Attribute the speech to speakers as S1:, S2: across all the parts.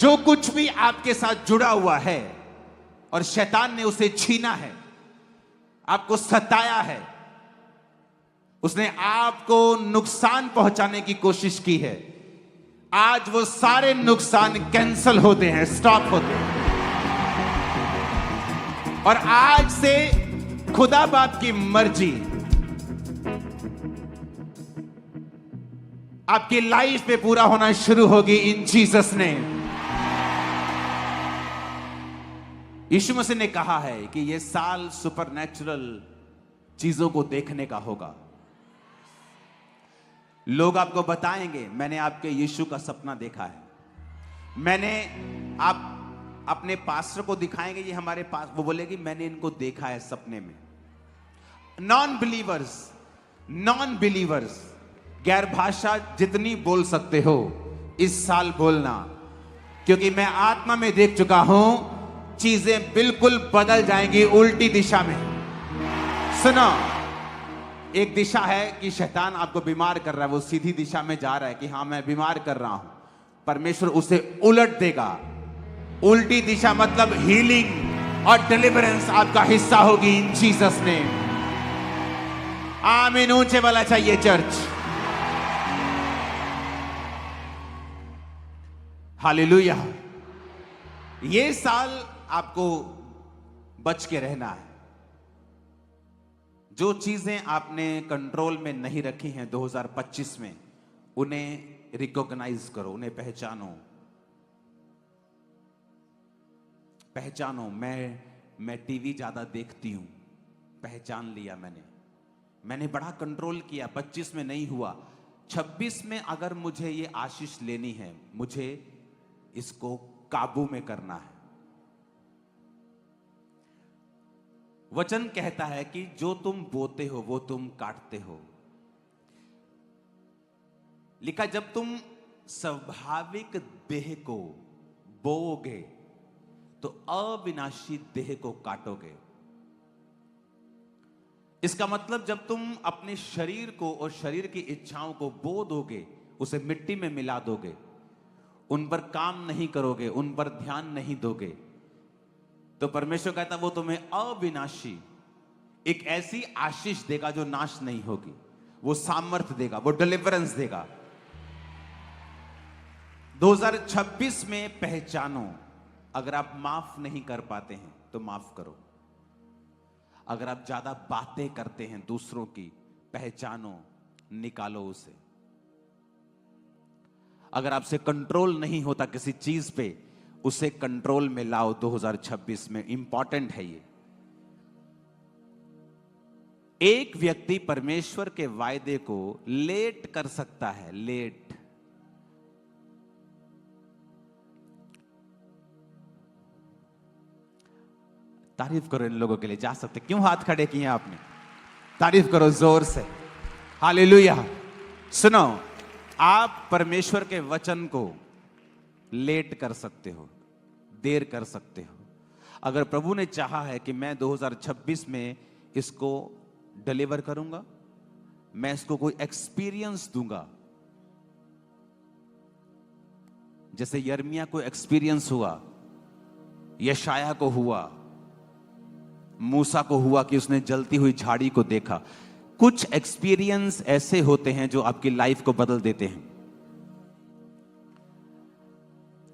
S1: जो कुछ भी आपके साथ जुड़ा हुआ है और शैतान ने उसे छीना है, आपको सताया है, उसने आपको नुकसान पहुंचाने की कोशिश की है, आज वो सारे नुकसान कैंसल होते हैं, स्टॉप होते हैं। और आज से खुदा बाप की मर्जी आपकी लाइफ पे पूरा होना शुरू होगी इन जीसस ने। यीशु मसीह ने कहा है कि यह साल सुपरनैचुरल चीजों को देखने का होगा। लोग आपको बताएंगे मैंने आपके यीशु का सपना देखा है, आप अपने पास्टर को दिखाएंगे ये हमारे पास, वो बोलेगी मैंने इनको देखा है सपने में। नॉन बिलीवर्स गैर भाषा जितनी बोल सकते हो इस साल बोलना, क्योंकि मैं आत्मा में देख चुका हूं चीजें बिल्कुल बदल जाएंगी उल्टी दिशा में। सुनो, एक दिशा है कि शैतान आपको बीमार कर रहा है, वो सीधी दिशा में जा रहा है कि हाँ मैं बीमार कर रहा हूं, परमेश्वर उसे उलट देगा। उल्टी दिशा मतलब हीलिंग और डिलीवरेंस आपका हिस्सा होगी इन जीसस ने। आमीन ऊंचे वाला चाहिए चर्च। हालेलुया। ये साल आपको बच के रहना है। जो चीजें आपने कंट्रोल में नहीं रखी हैं 2025 में, उन्हें रिकॉग्नाइज करो, उन्हें पहचानो। मैं टीवी ज्यादा देखती हूं, पहचान लिया मैंने बड़ा कंट्रोल किया, 25 में नहीं हुआ, 26 में अगर मुझे ये आशीष लेनी है, मुझे इसको काबू में करना है। वचन कहता है कि जो तुम बोते हो वो तुम काटते हो। लिखा जब तुम स्वाभाविक देह को बोओगे तो अविनाशी देह को काटोगे। इसका मतलब जब तुम अपने शरीर को और शरीर की इच्छाओं को बो दोगे, उसे मिट्टी में मिला दोगे, उन पर काम नहीं करोगे, उन पर ध्यान नहीं दोगे, तो परमेश्वर कहता वो तुम्हें अविनाशी एक ऐसी आशीष देगा जो नाश नहीं होगी। वो सामर्थ्य देगा, वो डिलीवरेंस देगा। 2026 में पहचानो। अगर आप माफ नहीं कर पाते हैं तो माफ करो। अगर आप ज्यादा बातें करते हैं दूसरों की, पहचानो, निकालो उसे। अगर आपसे कंट्रोल नहीं होता किसी चीज पे, उसे कंट्रोल में लाओ 2026 में। इंपॉर्टेंट है ये। एक व्यक्ति परमेश्वर के वायदे को लेट कर सकता है, लेट। तारीफ करो इन लोगों के लिए, जा सकते। क्यों हाथ खड़े किए आपने? तारीफ करो जोर से। हालेलुया। सुनो, आप परमेश्वर के वचन को लेट कर सकते हो, देर कर सकते हो। अगर प्रभु ने चाहा है कि मैं 2026 में इसको डिलीवर करूंगा, मैं इसको कोई एक्सपीरियंस दूंगा, जैसे यर्मिया को एक्सपीरियंस हुआ, यशाया को हुआ, मूसा को हुआ कि उसने जलती हुई झाड़ी को देखा। कुछ एक्सपीरियंस ऐसे होते हैं जो आपकी लाइफ को बदल देते हैं,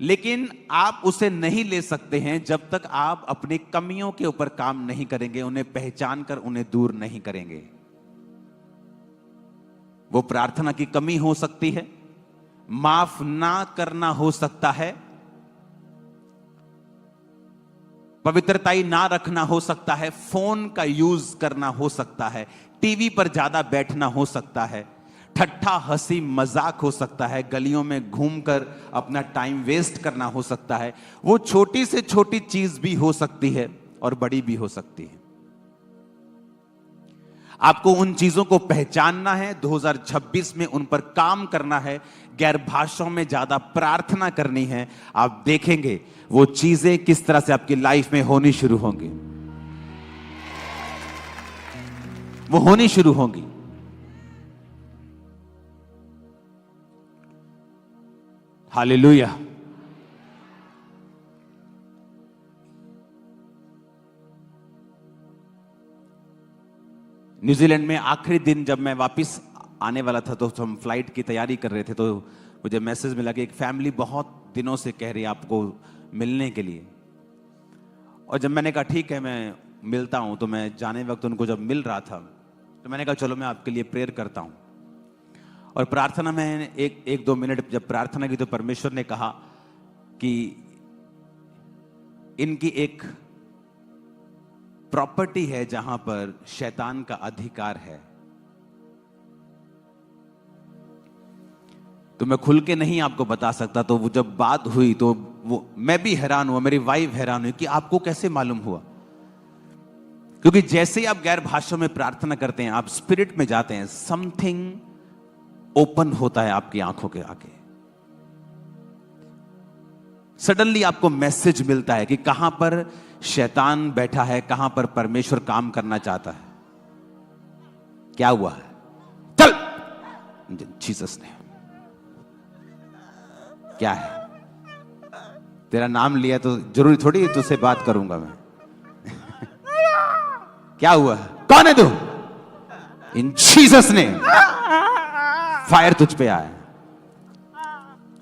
S1: लेकिन आप उसे नहीं ले सकते हैं जब तक आप अपनी कमियों के ऊपर काम नहीं करेंगे, उन्हें पहचान कर उन्हें दूर नहीं करेंगे। वो प्रार्थना की कमी हो सकती है, माफ ना करना हो सकता है, पवित्रताई ना रखना हो सकता है, फोन का यूज करना हो सकता है, टीवी पर ज्यादा बैठना हो सकता है, ठट्ठा हंसी मजाक हो सकता है, गलियों में घूमकर अपना टाइम वेस्ट करना हो सकता है। वो छोटी से छोटी चीज भी हो सकती है और बड़ी भी हो सकती है। आपको उन चीजों को पहचानना है, 2026 में उन पर काम करना है, गैर भाषाओं में ज्यादा प्रार्थना करनी है। आप देखेंगे वो चीजें किस तरह से आपकी लाइफ में होनी शुरू होंगी, वो होनी शुरू होंगी। हालेलुया। न्यूजीलैंड में आखिरी दिन जब मैं वापस आने वाला था तो हम फ्लाइट की तैयारी कर रहे थे, तो मुझे मैसेज मिला कि एक फैमिली बहुत दिनों से कह रही है आपको मिलने के लिए। और जब मैंने कहा ठीक है मैं मिलता हूं, तो मैं जाने वक्त उनको जब मिल रहा था तो मैंने कहा चलो मैं आपके लिए प्रेयर करता हूं। और प्रार्थना में एक 2 मिनट जब प्रार्थना की तो परमेश्वर ने कहा कि इनकी एक प्रॉपर्टी है जहां पर शैतान का अधिकार है। तो मैं खुल के नहीं आपको बता सकता, तो वो जब बात हुई तो वो मैं भी हैरान हुआ, मेरी वाइफ हैरान हुई कि आपको कैसे मालूम हुआ। क्योंकि जैसे ही आप गैर भाषा में प्रार्थना करते हैं, आप स्पिरिट में जाते हैं, समथिंग ओपन होता है आपकी आंखों के आगे। सडनली आपको मैसेज मिलता है कि कहां पर शैतान बैठा है, कहां पर परमेश्वर काम करना चाहता है। क्या हुआ है? चल जीसस ने। क्या है? तेरा नाम लिया तो जरूरी थोड़ी तुझसे बात करूंगा मैं। क्या हुआ? कौन है तू? इन जीसस ने फायर तुझ पे आया।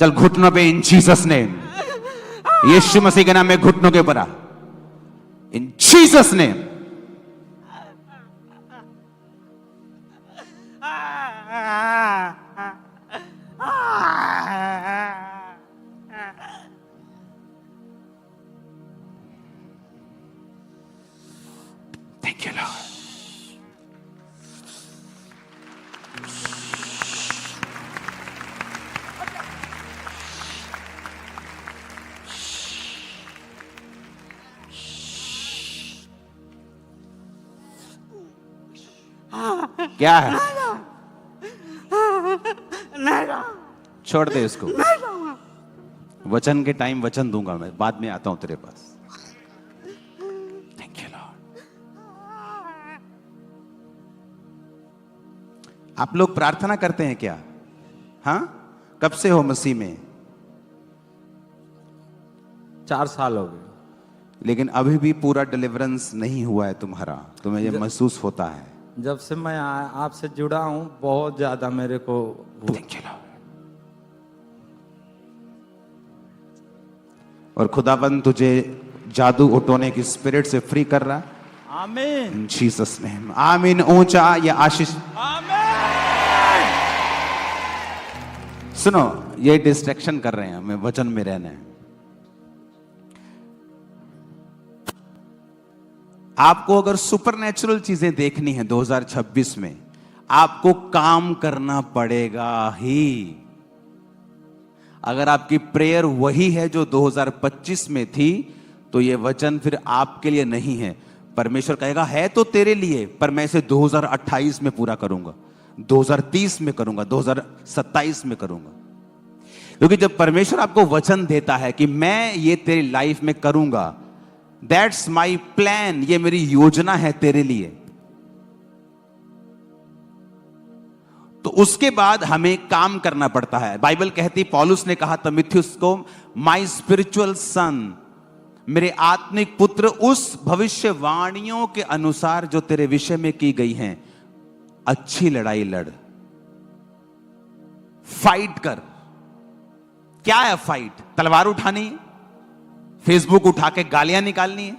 S1: चल घुटनों पे इन जीसस ने, यीशु मसीह के नाम में घुटनों के ऊपर आ। इन जीसस ने। Thank you, Lord. क्या है? छोड़ दे इसको। वचन के टाइम वचन दूंगा मैं, बाद में आता हूं तेरे पास। Thank you Lord. आप लोग प्रार्थना करते हैं क्या? हाँ, कब से हो मसीह में?
S2: 4 साल हो गए।
S1: लेकिन अभी भी पूरा डिलीवरेंस नहीं हुआ है तुम्हारा, तुम्हें ये महसूस होता है?
S2: जब से मैं आपसे जुड़ा हूं बहुत ज्यादा मेरे को।
S1: Thank you Lord. और खुदाबंद तुझे जादू उठोने की स्पिरिट से फ्री कर रहा।
S2: आमीन।
S1: इन जीसस नेम। आमीन। ऊंचा या आशीष।
S2: आमीन।
S1: सुनो, ये डिस्ट्रैक्शन कर रहे हैं, हमें वचन में रहना है। आपको अगर सुपरनेचुरल चीजें देखनी है 2026 में, आपको काम करना पड़ेगा ही। अगर आपकी प्रेयर वही है जो 2025 में थी, तो यह वचन फिर आपके लिए नहीं है। परमेश्वर कहेगा है तो तेरे लिए, पर मैं इसे 2028 में पूरा करूंगा, 2030 में करूंगा, 2027 में करूंगा। क्योंकि जब परमेश्वर आपको वचन देता है कि मैं ये तेरी लाइफ में करूंगा, दैट्स माई प्लान, ये मेरी योजना है तेरे लिए, तो उसके बाद हमें काम करना पड़ता है। बाइबल कहती, पौलुस ने कहा तीमुथियुस को, माई स्पिरिचुअल सन, मेरे आत्मिक पुत्र, उस भविष्यवाणियों के अनुसार जो तेरे विषय में की गई हैं, अच्छी लड़ाई लड़, फाइट कर। क्या है फाइट? तलवार उठानी है? फेसबुक उठा के गालियां निकालनी है?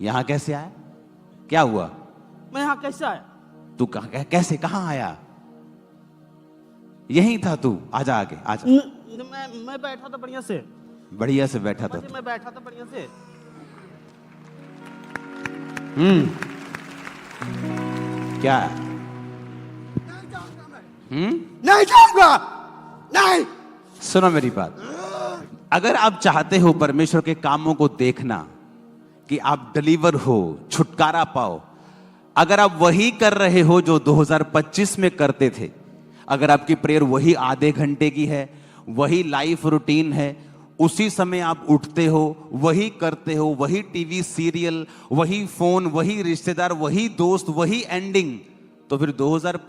S1: यहां कैसे आया? क्या हुआ?
S3: मैं यहां कैसे आया?
S1: तू कैसे कहां आया? यहीं था तू। आजा आगे आजा।
S3: मैं बैठा था बढ़िया से।
S1: बढ़िया से बैठा था?
S3: मैं बैठा था बढ़िया से।
S1: क्या?
S3: नहीं जाऊंगा। नहीं।
S1: सुनो मेरी बात, अगर आप चाहते हो परमेश्वर के कामों को देखना, कि आप डिलीवर हो, छुटकारा पाओ, अगर आप वही कर रहे हो जो 2025 में करते थे, अगर आपकी प्रेयर वही आधे घंटे की है, वही लाइफ रूटीन है, उसी समय आप उठते हो, वही करते हो, वही टीवी सीरियल, वही फोन, वही रिश्तेदार, वही दोस्त, वही एंडिंग, तो फिर 2025